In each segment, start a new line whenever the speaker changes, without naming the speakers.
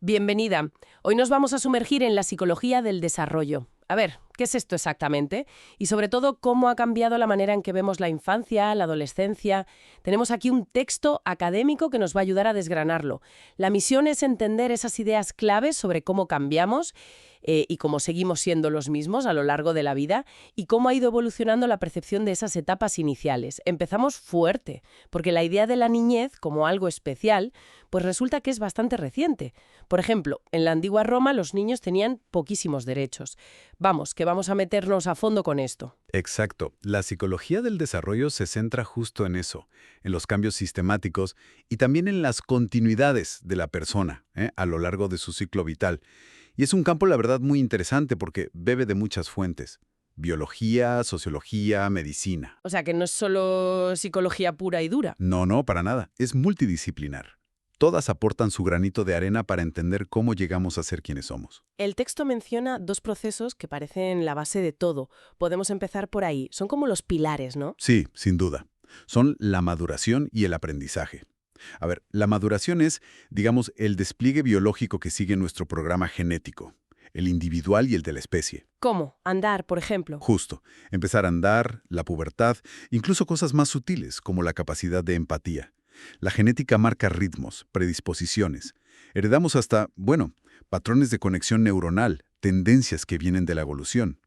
Bienvenida. Hoy nos vamos a sumergir en la psicología del desarrollo. A ver, ¿qué es esto exactamente? Y sobre todo, ¿cómo ha cambiado la manera en que vemos la infancia, la adolescencia? Tenemos aquí un texto académico que nos va a ayudar a desgranarlo. La misión es entender esas ideas claves sobre cómo cambiamos y cómo seguimos siendo los mismos a lo largo de la vida y cómo ha ido evolucionando la percepción de esas etapas iniciales. Empezamos fuerte, porque la idea de la niñez como algo especial, pues resulta que es bastante reciente. Por ejemplo, en la antigua Roma los niños tenían poquísimos derechos. Vamos, que vamos a meternos a fondo con esto.
Exacto. La psicología del desarrollo se centra justo en eso, en los cambios sistemáticos y también en las continuidades de la persona, a lo largo de su ciclo vital. Y es un campo, la verdad, muy interesante porque bebe de muchas fuentes. Biología, sociología, medicina.
O sea, que no es solo psicología pura y dura.
No, no, para nada. Es multidisciplinar. Todas aportan su granito de arena para entender cómo llegamos a ser quienes somos.
El texto menciona dos procesos que parecen la base de todo. Podemos empezar por ahí. Son como los pilares, ¿no?
Sí, sin duda. Son la maduración y el aprendizaje. A ver, la maduración es, digamos, el despliegue biológico que sigue nuestro programa genético, el individual y el de la especie.
¿Cómo? Andar, por ejemplo.
Justo, empezar a andar, la pubertad, incluso cosas más sutiles como la capacidad de empatía. La genética marca ritmos, predisposiciones. Heredamos hasta, bueno, patrones de conexión neuronal, tendencias que vienen de la evolución.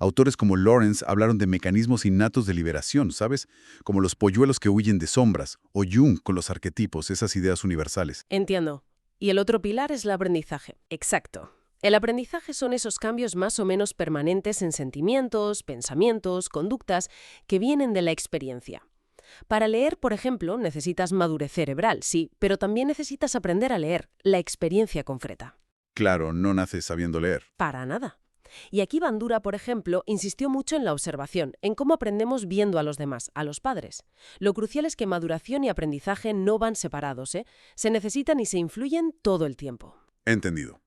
Autores como Lawrence hablaron de mecanismos innatos de liberación, ¿sabes? Como los polluelos que huyen de sombras, o Jung con los arquetipos, esas ideas universales.
Entiendo. Y el otro pilar es el aprendizaje. Exacto. El aprendizaje son esos cambios más o menos permanentes en sentimientos, pensamientos, conductas que vienen de la experiencia. Para leer, por ejemplo, necesitas madurez cerebral, sí, pero también necesitas aprender a leer, la experiencia concreta.
Claro, no naces sabiendo leer.
Para nada. Y aquí Bandura, por ejemplo, insistió mucho en la observación, en cómo aprendemos viendo a los demás, a los padres. Lo crucial es que maduración y aprendizaje no van separados, ¿eh? Se necesitan y se influyen todo el tiempo.
Entendido.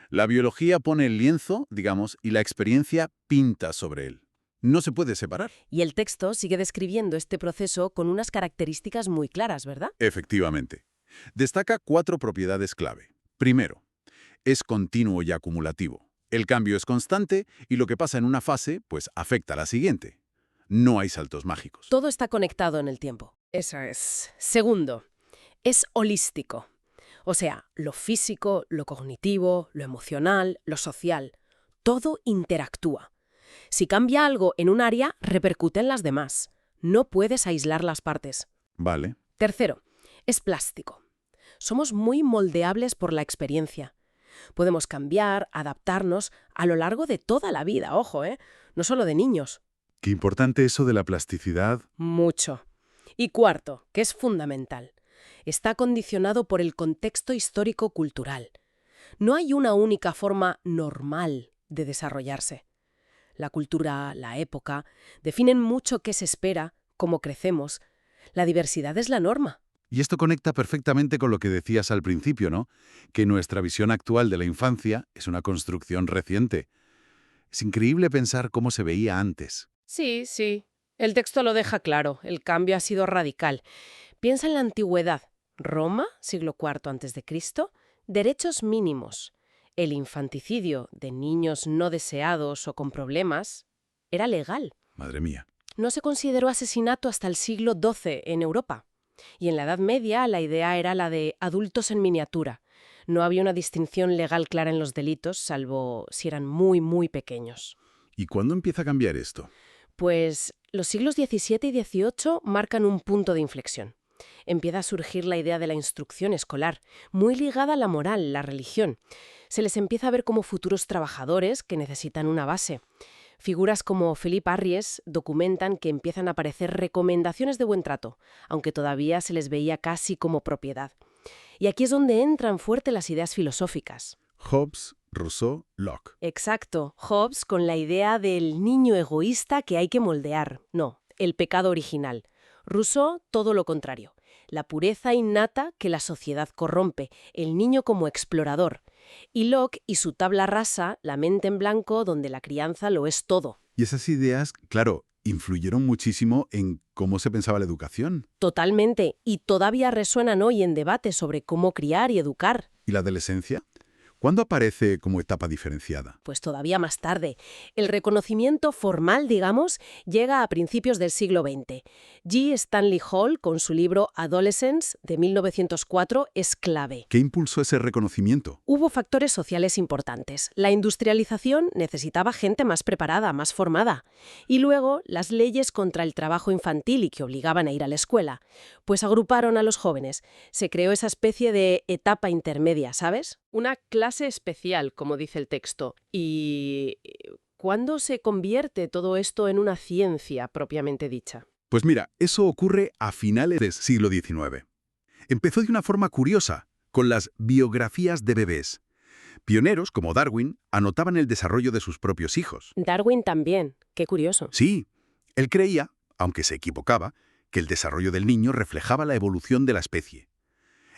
La biología pone el lienzo, digamos, y la experiencia pinta sobre él. No se puede separar.
Y el texto sigue describiendo este proceso con unas características muy claras, ¿verdad?
Efectivamente. Destaca 4 propiedades clave. Primero, es continuo y acumulativo. El cambio es constante y lo que pasa en una fase, pues afecta a la siguiente. No hay saltos mágicos.
Todo está conectado en el tiempo. Eso es. Segundo, es holístico. O sea, lo físico, lo cognitivo, lo emocional, lo social, todo interactúa. Si cambia algo en un área, repercute en las demás. No puedes aislar las partes.
Vale.
Tercero, es plástico. Somos muy moldeables por la experiencia. Podemos cambiar, adaptarnos a lo largo de toda la vida, ojo, no solo de niños.
Qué importante eso de la plasticidad.
Mucho. Y cuarto, que es fundamental, está condicionado por el contexto histórico-cultural. No hay una única forma normal de desarrollarse. La cultura, la época, definen mucho qué se espera, cómo crecemos. La diversidad es la norma.
Y esto conecta perfectamente con lo que decías al principio, ¿no? Que nuestra visión actual de la infancia es una construcción reciente. Es increíble pensar cómo se veía antes.
Sí, sí. El texto lo deja claro, el cambio ha sido radical. Piensa en la antigüedad. Roma, siglo IV a.C., derechos mínimos. El infanticidio de niños no deseados o con problemas era legal.
Madre mía.
No se consideró asesinato hasta el siglo XII en Europa. Y en la Edad Media la idea era la de adultos en miniatura. No había una distinción legal clara en los delitos, salvo si eran muy, muy pequeños.
¿Y cuándo empieza a cambiar esto?
Pues los siglos XVII y XVIII marcan un punto de inflexión. Empieza a surgir la idea de la instrucción escolar, muy ligada a la moral, la religión. Se les empieza a ver como futuros trabajadores que necesitan una base. Figuras como Philippe Arries documentan que empiezan a aparecer recomendaciones de buen trato, aunque todavía se les veía casi como propiedad. Y aquí es donde entran fuerte las ideas filosóficas.
Hobbes, Rousseau, Locke.
Exacto, Hobbes con la idea del niño egoísta que hay que moldear. No, el pecado original. Rousseau, todo lo contrario. La pureza innata que la sociedad corrompe, el niño como explorador. Y Locke y su tabla rasa, la mente en blanco, donde la crianza lo es todo.
Y esas ideas, claro, influyeron muchísimo en cómo se pensaba la educación.
Totalmente, y todavía resuenan hoy en debate sobre cómo criar y educar.
¿Y la adolescencia? ¿Cuándo aparece como etapa diferenciada?
Pues todavía más tarde. El reconocimiento formal, digamos, llega a principios del siglo XX. G. Stanley Hall, con su libro Adolescence, de 1904, es clave.
¿Qué impulsó ese reconocimiento?
Hubo factores sociales importantes. La industrialización necesitaba gente más preparada, más formada. Y luego, las leyes contra el trabajo infantil y que obligaban a ir a la escuela. Pues agruparon a los jóvenes. Se creó esa especie de etapa intermedia, ¿sabes? Una clase especial, como dice el texto. ¿Y cuándo se convierte todo esto en una ciencia propiamente dicha?
Pues mira, eso ocurre a finales del siglo XIX. Empezó de una forma curiosa, con las biografías de bebés. Pioneros, como Darwin, anotaban el desarrollo de sus propios hijos.
Darwin también. Qué curioso.
Sí, él creía, aunque se equivocaba, que el desarrollo del niño reflejaba la evolución de la especie.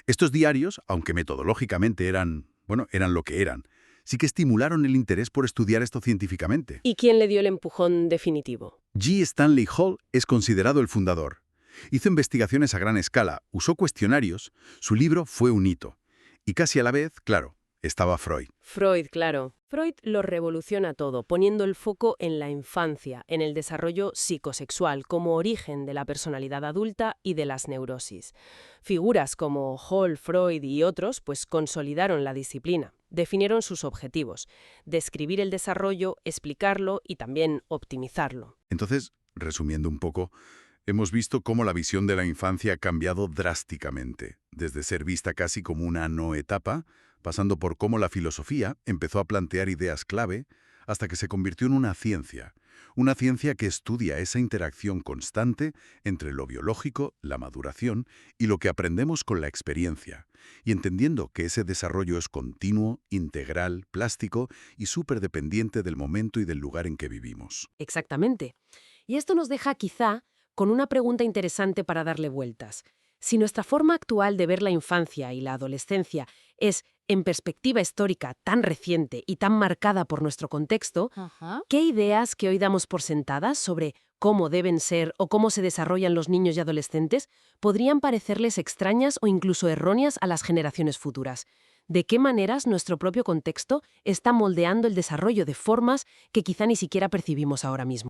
Estos diarios, aunque metodológicamente eran lo que eran, sí que estimularon el interés por estudiar esto científicamente.
¿Y quién le dio el empujón definitivo?
G. Stanley Hall es considerado el fundador. Hizo investigaciones a gran escala, usó cuestionarios, su libro fue un hito. Y casi a la vez, claro, estaba Freud.
Freud, claro. Freud lo revoluciona todo, poniendo el foco en la infancia, en el desarrollo psicosexual como origen de la personalidad adulta y de las neurosis. Figuras como Hall, Freud y otros, pues consolidaron la disciplina, definieron sus objetivos, describir el desarrollo, explicarlo y también optimizarlo.
Entonces, resumiendo un poco, hemos visto cómo la visión de la infancia ha cambiado drásticamente, desde ser vista casi como una no etapa, pasando por cómo la filosofía empezó a plantear ideas clave hasta que se convirtió en una ciencia que estudia esa interacción constante entre lo biológico, la maduración y lo que aprendemos con la experiencia, y entendiendo que ese desarrollo es continuo, integral, plástico y súper dependiente del momento y del lugar en que vivimos.
Exactamente. Y esto nos deja quizá con una pregunta interesante para darle vueltas. Si nuestra forma actual de ver la infancia y la adolescencia es, en perspectiva histórica, tan reciente y tan marcada por nuestro contexto, ¿qué ideas que hoy damos por sentadas sobre cómo deben ser o cómo se desarrollan los niños y adolescentes podrían parecerles extrañas o incluso erróneas a las generaciones futuras? ¿De qué maneras nuestro propio contexto está moldeando el desarrollo de formas que quizá ni siquiera percibimos ahora mismo?